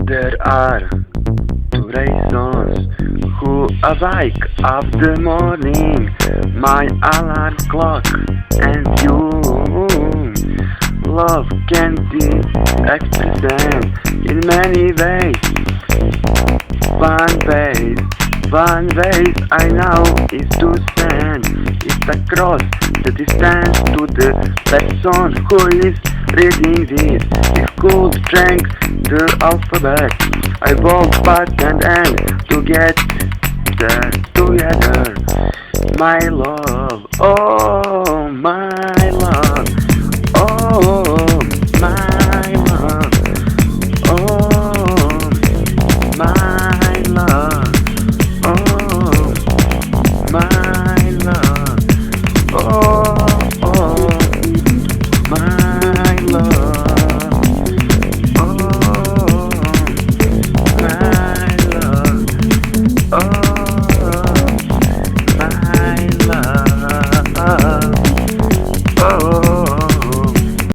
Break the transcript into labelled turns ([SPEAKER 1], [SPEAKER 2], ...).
[SPEAKER 1] There are two reasons who awake of the morning, my alarm clock and you. Love can be expressed in many ways. One way I know is to send it across the distance to the person who is reading this. If could drink the alphabet, I walk back and end to get there together. My love, oh my love, oh my love, oh my love, oh my love, oh my love, oh my love, oh my love.